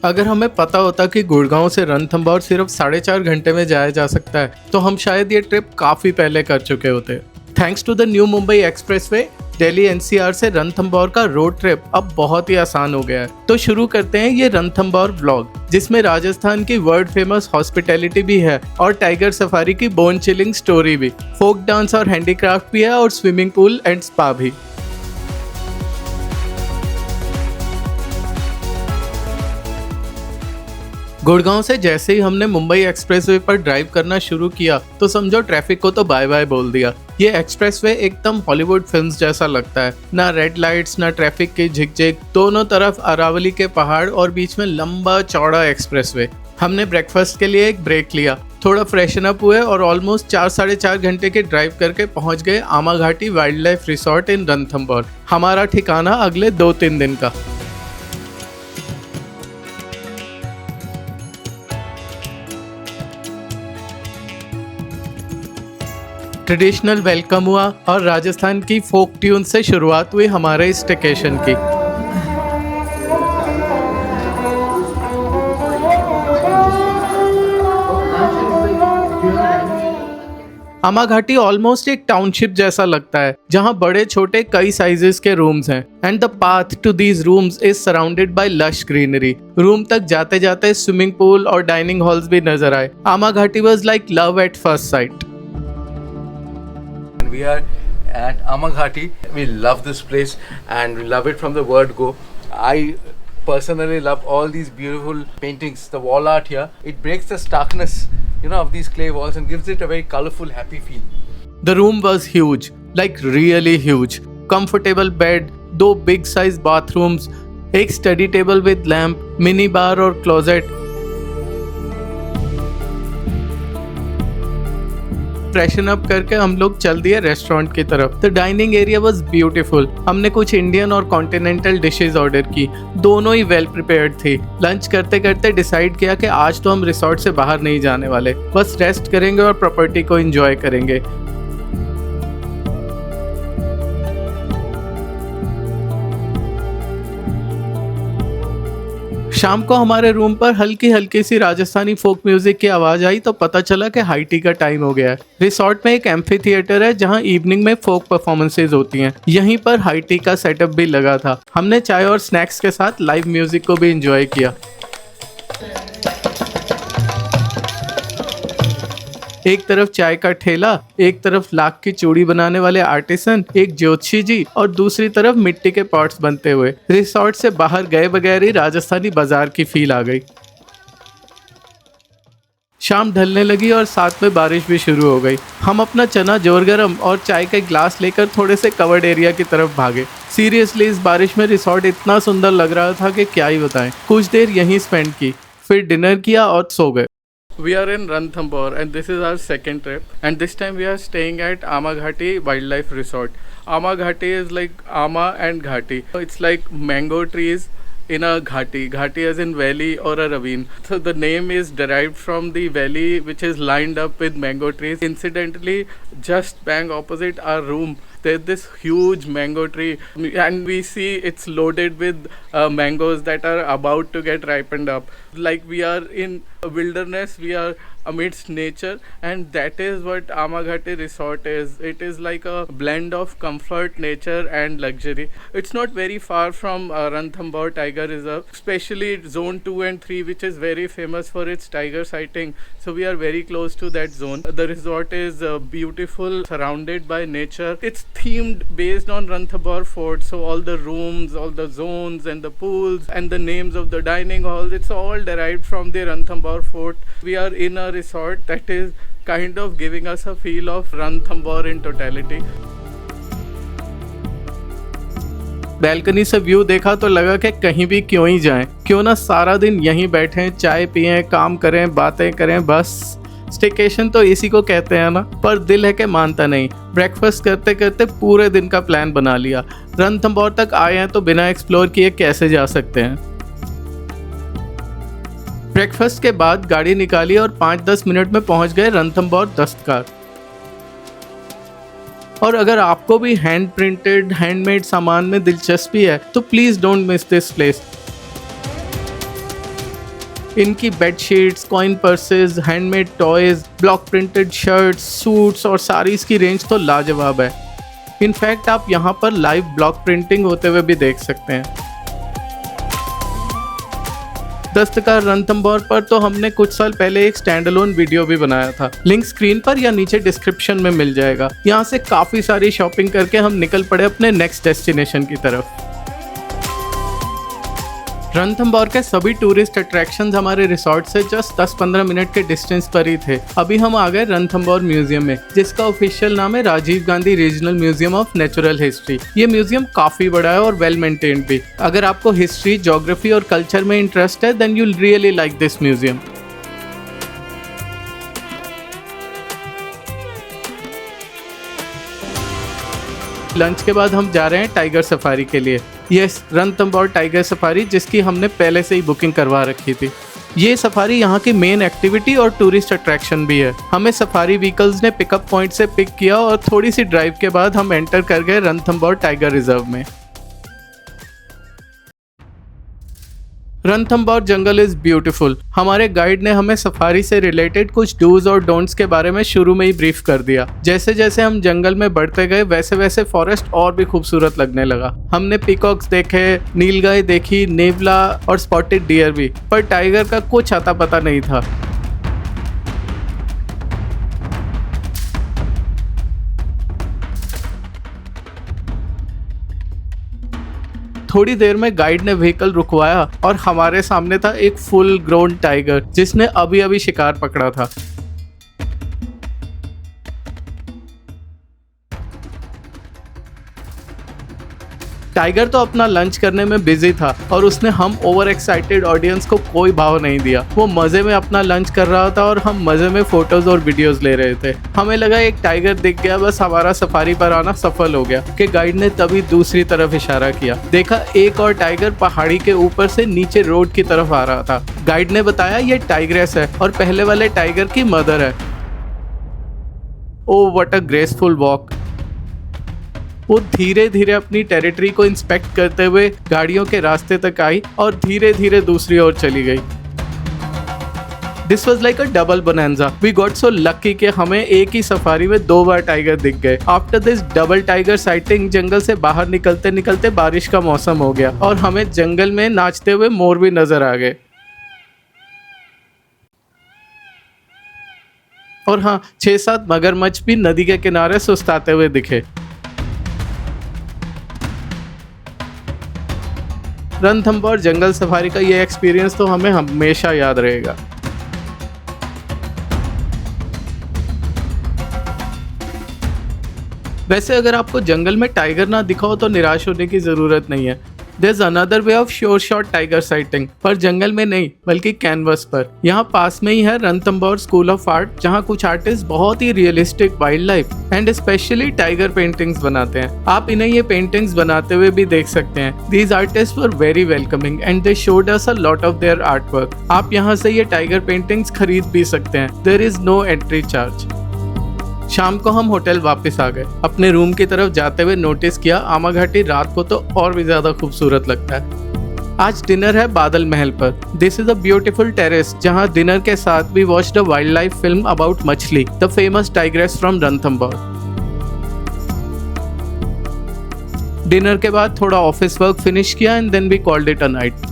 अगर हमें पता होता कि गुड़गांव से रणथंभौर सिर्फ 4.5 घंटे में जाया जा सकता है तो हम शायद ये ट्रिप काफ़ी पहले कर चुके होते। Thanks to the new Mumbai expressway, Delhi NCR से रणथंभौर का रोड ट्रिप अब बहुत ही आसान हो गया है। तो शुरू करते हैं ये रणथंभौर व्लॉग, जिसमें राजस्थान की वर्ल्ड फेमस हॉस्पिटैलिटी भी है और टाइगर सफारी की बोन चिलिंग स्टोरी भी, फोक डांस और हैंडीक्राफ्ट भी है और स्विमिंग पूल एंड स्पा भी। गुड़गांव से जैसे ही हमने मुंबई एक्सप्रेसवे पर ड्राइव करना शुरू किया तो समझो ट्रैफिक को तो बाय बाय बोल दिया। ये एक्सप्रेसवे एकदम हॉलीवुड फिल्म्स जैसा लगता है, ना रेड लाइट्स ना ट्रैफिक की झिकझिक, दोनों तरफ अरावली के पहाड़ और बीच में लंबा चौड़ा एक्सप्रेसवे। हमने ब्रेकफास्ट के लिए एक ब्रेक लिया, थोड़ा फ्रेशन अप हुए और ऑलमोस्ट 4-4.5 घंटे के ड्राइव करके पहुंच गए आमा घाटी वाइल्ड लाइफ रिसोर्ट इन रणथंभौर, हमारा ठिकाना अगले 2-3 दिन का। ट्रेडिशनल वेलकम हुआ और राजस्थान की फोक ट्यून से शुरुआत हुई हमारे इस स्टेकेशन की। आमा घाटी ऑलमोस्ट एक टाउनशिप जैसा लगता है, जहां बड़े छोटे कई साइजेस के रूम्स हैं and the path to these rooms is surrounded by lush greenery. Room तक जाते जाते स्विमिंग पूल और डाइनिंग हॉल्स भी नजर आए। Aama Ghati was like love at first sight. We are at Ama Ghati. We love this place and we love it from the word go. I personally love all these beautiful paintings, the wall art here. It breaks the starkness, of these clay walls and gives it a very colorful, happy feel. The room was huge, like really huge. Comfortable bed, 2 big size bathrooms, एक study table with lamp, mini bar और closet. Freshen up करके हम लोग चल दिए restaurant की तरफ। The dining area was beautiful. हमने कुछ इंडियन और कॉन्टिनेंटल डिशेस ऑर्डर की, दोनों ही वेल प्रिपेयर्ड थी। लंच करते करते डिसाइड किया कि आज तो हम रिसोर्ट से बाहर नहीं जाने वाले, बस रेस्ट करेंगे और प्रॉपर्टी को एंजॉय करेंगे। शाम को हमारे रूम पर हल्की हल्की सी राजस्थानी फोक म्यूजिक की आवाज आई तो पता चला कि हाई टी का टाइम हो गया है। रिसोर्ट में एक एम्फी थिएटर है जहां इवनिंग में फोक परफॉर्मेंसेज होती हैं। यहीं पर हाई टी का सेटअप भी लगा था। हमने चाय और स्नैक्स के साथ लाइव म्यूजिक को भी एंजॉय किया। एक तरफ चाय का ठेला, एक तरफ लाख की चूड़ी बनाने वाले आर्टिसन, एक ज्योतिषी जी और दूसरी तरफ मिट्टी के पॉट्स बनते हुए। रिसोर्ट से बाहर गए बगैर ही राजस्थानी बाजार की फील आ गई। शाम ढलने लगी और साथ में बारिश भी शुरू हो गई। हम अपना चना जोर गरम और चाय के ग्लास लेकर थोड़े से कवर्ड एरिया की तरफ भागे। सीरियसली इस बारिश में रिसोर्ट इतना सुंदर लग रहा था कि क्या ही बताएं। कुछ देर यहीं स्पेंड की, फिर डिनर किया और सो गए। We are in Ranthambore and this is our second trip, and this time we are staying at Ama Ghati Wildlife Resort. Ama Ghati is like Ama and Ghati. It's like mango trees in a ghati. Ghati as in valley or a ravine. So the name is derived from the valley which is lined up with mango trees. Incidentally, just bang opposite our room, there's this huge mango tree and we see it's loaded with mangoes that are about to get ripened up. Like we are in a wilderness, we are amidst nature, and that is what Ama Ghati Resort is. It is like a blend of comfort, nature and luxury. It's not very far from Ranthambore Tiger Reserve, especially zone 2 and 3 which is very famous for its tiger sighting. So we are very close to that zone. The resort is beautiful, surrounded by nature. It's themed based on Ranthambore Fort, so all the rooms, all the zones and the pools and the names of the dining halls, it's all derived from the Ranthambore Fort. We are in a resort that is kind of giving us a feel of Ranthambore in totality. Balcony से view देखा तो लगा कि कहीं भी क्यों ही जाएं, क्यों ना सारा दिन यहीं बैठें, चाय पिएं, काम करें, बातें करें। बस स्टेकेशन तो इसी को कहते हैं ना। पर दिल है कि मानता नहीं। ब्रेकफास्ट करते करते पूरे दिन का प्लान बना लिया। रणथंभौर तक आए हैं तो बिना एक्सप्लोर किए कैसे जा सकते हैं। ब्रेकफास्ट के बाद गाड़ी निकाली और 5-10 मिनट में पहुंच गए रणथंभौर दस्तकार। और अगर आपको भी हैंड प्रिंटेड हैंडमेड सामान में दिलचस्पी है तो please don't miss this place. इनकी bedsheets, coin purses, handmade toys, block printed shirts, suits और साड़ीज की रेंज तो लाजवाब है। इनफैक्ट आप यहाँ पर लाइव ब्लॉक प्रिंटिंग होते हुए भी देख सकते हैं। दस्तकार रणथंभौर पर तो हमने कुछ साल पहले एक स्टैंड अलोन वीडियो भी बनाया था, लिंक स्क्रीन पर या नीचे डिस्क्रिप्शन में मिल जाएगा। यहाँ से काफी सारी शॉपिंग करके हम निकल पड़े अपने नेक्स्ट डेस्टिनेशन की तरफ। रणथंभौर के सभी टूरिस्ट अट्रैक्शंस हमारे रिसोर्ट से जस्ट 10-15 मिनट के डिस्टेंस पर ही थे। अभी हम आ गए रणथंभौर म्यूजियम में, जिसका ऑफिशियल नाम है Rajiv Gandhi regional museum of natural history. ये म्यूजियम काफी बड़ा है और वेल मेंटेन्ड भी। अगर आपको हिस्ट्री, ज्योग्राफी और कल्चर में इंटरेस्ट है then you'll really like this museum. Lunch के बाद हम जा रहे हैं टाइगर सफारी के लिए। यस, रणथंभौर टाइगर सफारी, जिसकी हमने पहले से ही बुकिंग करवा रखी थी। ये सफारी यहाँ की मेन एक्टिविटी और टूरिस्ट अट्रैक्शन भी है। हमें सफारी व्हीकल्स ने पिकअप पॉइंट से पिक किया और थोड़ी सी ड्राइव के बाद हम एंटर कर गए रणथंभौर टाइगर रिजर्व में। Ranthambore jungle is beautiful. हमारे गाइड ने हमें सफारी से रिलेटेड कुछ डूज और डोंट्स के बारे में शुरू में ही ब्रीफ कर दिया। जैसे जैसे हम जंगल में बढ़ते गए वैसे वैसे फॉरेस्ट और भी खूबसूरत लगने लगा। हमने पीकॉक्स देखे, नीलगाय देखी, नेवला और स्पॉटेड डियर भी, पर टाइगर का कुछ आता पता नहीं था। थोड़ी देर में गाइड ने व्हीकल रुकवाया और हमारे सामने था एक फुल ग्रोन टाइगर, जिसने अभी अभी शिकार पकड़ा था। टाइगर तो अपना लंच करने में बिजी था और उसने हम ओवर एक्साइटेड ऑडियंस को कोई भाव नहीं दिया। वो मजे में अपना लंच कर रहा था और हम मजे में फोटोज और वीडियोस ले रहे थे। हमें लगा एक टाइगर दिख गया, बस हमारा सफारी पर आना सफल हो गया कि गाइड ने तभी दूसरी तरफ इशारा किया। देखा एक और टाइगर पहाड़ी के ऊपर से नीचे रोड की तरफ आ रहा था। गाइड ने बताया ये टाइग्रेस है और पहले वाले टाइगर की मदर है। Oh what a graceful walk. वो धीरे धीरे अपनी टेरिटरी को इंस्पेक्ट करते हुए गाड़ियों के रास्ते तक आई और धीरे धीरे दूसरी ओर चली गई। This was like a double bonanza. We got so lucky कि हमें एक ही सफारी में 2 बार टाइगर दिख गए। After this double tiger sighting जंगल से बाहर निकलते निकलते बारिश का मौसम हो गया और हमें जंगल में नाचते हुए मोर भी नजर आ गए। और हाँ, 6-7 मगरमच्छ भी नदी के किनारे सुस्ताते हुए दिखे। रणथंभौर जंगल सफारी का ये एक्सपीरियंस तो हमें हमेशा याद रहेगा। वैसे अगर आपको जंगल में टाइगर ना दिखा हो तो निराश होने की जरूरत नहीं है। There's another way of sure shot tiger sighting, पर जंगल में नहीं बल्कि कैनवस पर। यहाँ पास में ही है रणथंभौर स्कूल ऑफ आर्ट, जहाँ कुछ आर्टिस्ट बहुत ही realistic wildlife and specially tiger paintings बनाते हैं। आप इन्हें ये पेंटिंग्स बनाते हुए भी देख सकते हैं। These artists were very welcoming and they showed us a lot of their artwork. आप यहाँ से ये टाइगर पेंटिंग्स खरीद भी सकते हैं। There is no entry charge. शाम को हम होटल वापस आ गए। अपने रूम की तरफ जाते हुए नोटिस किया आमा घाटी रात को तो और भी ज्यादा खूबसूरत लगता है। आज डिनर है बादल महल पर। This is a beautiful terrace, जहां डिनर के साथ we watched a wildlife film about Machli, the famous tigress from Ranthambore. Dinner के बाद थोड़ा ऑफिस वर्क फिनिश किया and then we called it a night.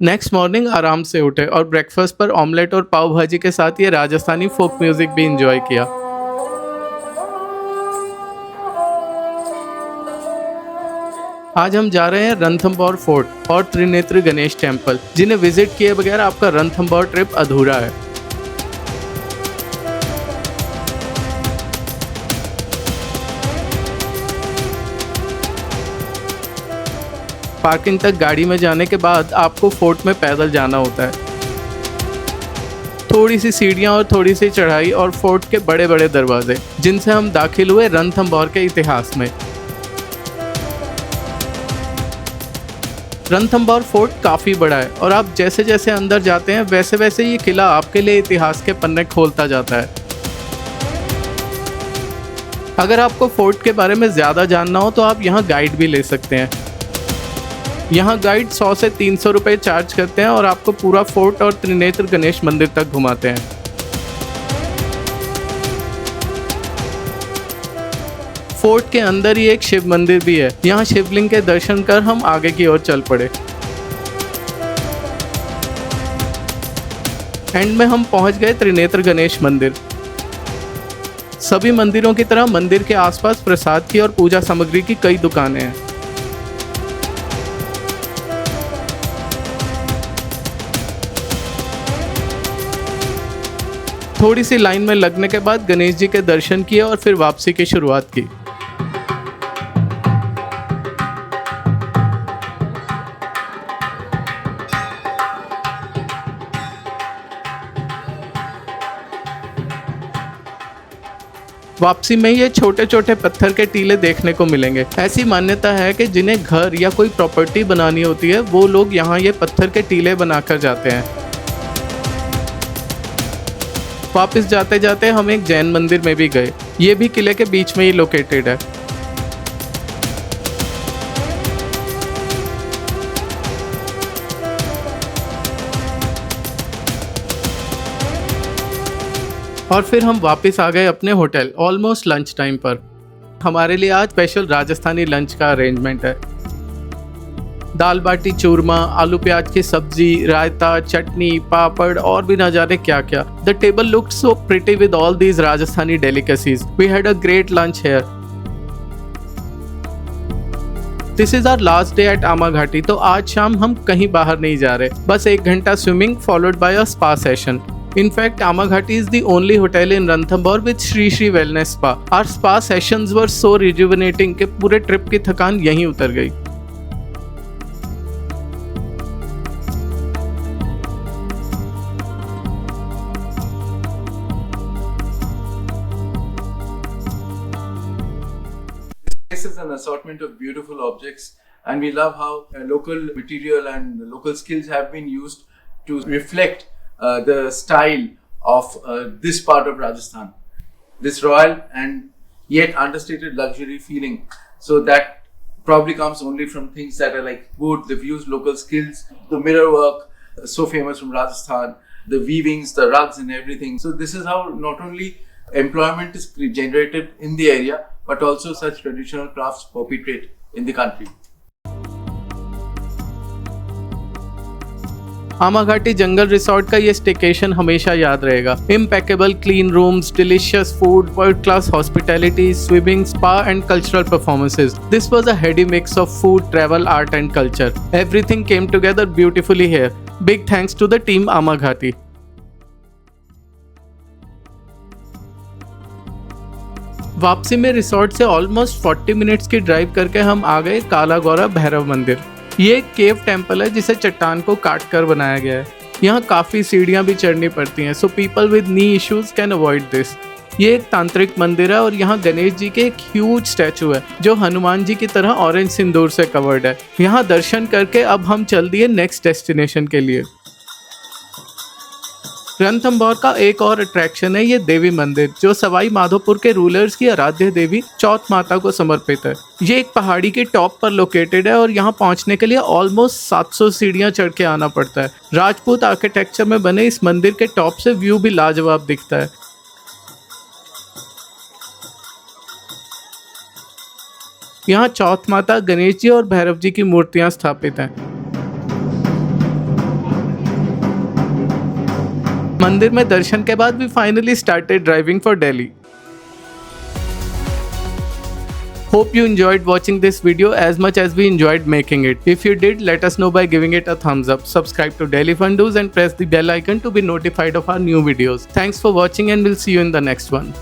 Next morning आराम से उठे और ब्रेकफास्ट पर ऑमलेट और पाव भाजी के साथ ये राजस्थानी फोक म्यूजिक भी एंजॉय किया। आज हम जा रहे हैं रणथंभौर फोर्ट और त्रिनेत्र गणेश टेम्पल, जिन्हें विजिट किए बगैर आपका रणथंभौर ट्रिप अधूरा है। पार्किंग तक गाड़ी में जाने के बाद आपको फोर्ट में पैदल जाना होता है। थोड़ी सी सीढ़ियाँ और थोड़ी सी चढ़ाई और फोर्ट के बड़े बड़े दरवाजे, जिनसे हम दाखिल हुए रणथंभौर के इतिहास में। रणथंभौर फोर्ट काफ़ी बड़ा है और आप जैसे जैसे अंदर जाते हैं वैसे वैसे ये किला आपके लिए इतिहास के पन्ने खोलता जाता है। अगर आपको फोर्ट के बारे में ज़्यादा जानना हो तो आप यहाँ गाइड भी ले सकते हैं। यहाँ गाइड 100 से 300 रुपए चार्ज करते हैं और आपको पूरा फोर्ट और त्रिनेत्र गणेश मंदिर तक घुमाते हैं। फोर्ट के अंदर ही एक शिव मंदिर भी है। यहाँ शिवलिंग के दर्शन कर हम आगे की ओर चल पड़े। एंड में हम पहुंच गए त्रिनेत्र गणेश मंदिर। सभी मंदिरों की तरह मंदिर के आसपास प्रसाद की और पूजा सामग्री की कई दुकानें हैं। थोड़ी सी लाइन में लगने के बाद गणेश जी के दर्शन किए और फिर वापसी की शुरुआत की। वापसी में ये छोटे छोटे पत्थर के टीले देखने को मिलेंगे। ऐसी मान्यता है कि जिन्हें घर या कोई प्रॉपर्टी बनानी होती है वो लोग यहाँ ये पत्थर के टीले बनाकर जाते हैं। वापस जाते जाते हम एक जैन मंदिर में भी गए। ये भी किले के बीच में ही लोकेटेड है। और फिर हम वापस आ गए अपने होटल ऑलमोस्ट लंच टाइम पर। हमारे लिए आज स्पेशल राजस्थानी लंच का अरेंजमेंट है। दाल बाटी चूरमा, आलू प्याज की सब्जी, रायता, चटनी, पापड़ और भी न जाने क्या क्या। The table looked so pretty with all these Rajasthani delicacies. We had a great lunch here. This is our last day at Aama Ghati. तो आज शाम हम कहीं बाहर नहीं जा रहे, बस 1 घंटा swimming followed by a spa session. In fact, Ama Ghati is the only hotel in Ranthambore with Shri Shri Wellness Spa. Our spa sessions were so rejuvenating कि पूरे ट्रिप की थकान यहीं उतर गई। This is an assortment of beautiful objects, and we love how local material and local skills have been used to reflect the style of this part of Rajasthan, this royal and yet understated luxury feeling. So that probably comes only from things that are like wood, the views, local skills, the mirror work, so famous from Rajasthan, the weavings, the rugs and everything. So this is how not only employment is generated in the area, but also such traditional crafts perpetuate in the country. आमा घाटी जंगल resort का ये staycation हमेशा याद रहेगा। Impeccable clean rooms, delicious food, world class hospitality, swimming, spa and cultural performances. This was a heady mix of food, travel, art and culture. Everything came together beautifully here. Big thanks to the team Aama Ghati. वापसी में resort से almost 40 minutes की drive करके हम आ गए काला गौरा भैरव मंदिर। ये एक केव टेम्पल है जिसे चट्टान को काट कर बनाया गया है। यहाँ काफ़ी सीढ़ियाँ भी चढ़नी पड़ती हैं, so people with knee issues can avoid this. ये एक तांत्रिक मंदिर है और यहाँ गणेश जी के एक ह्यूज स्टैचू है जो हनुमान जी की तरह ऑरेंज सिंदूर से कवर्ड है। यहाँ दर्शन करके अब हम चल दिए नेक्स्ट डेस्टिनेशन के लिए। रणथंभौर का एक और अट्रैक्शन है ये देवी मंदिर, जो सवाई माधोपुर के रूलर्स की आराध्य देवी चौथ माता को समर्पित है। ये एक पहाड़ी के टॉप पर लोकेटेड है और यहाँ पहुँचने के लिए ऑलमोस्ट 700 सीढ़ियाँ चढ़ के आना पड़ता है। राजपूत आर्किटेक्चर में बने इस मंदिर के टॉप से व्यू भी लाजवाब दिखता है। यहाँ चौथ माता, गणेश जी और भैरव जी की मूर्तियाँ स्थापित हैं। मंदिर में दर्शन के बाद we finally started driving for Delhi. Hope you enjoyed watching this video as much as we enjoyed making it. If you did, let us know by giving it a thumbs up. Subscribe to Delhi Fun Do's and press the bell icon to be notified of our new videos. Thanks for watching and we'll see you in the next one.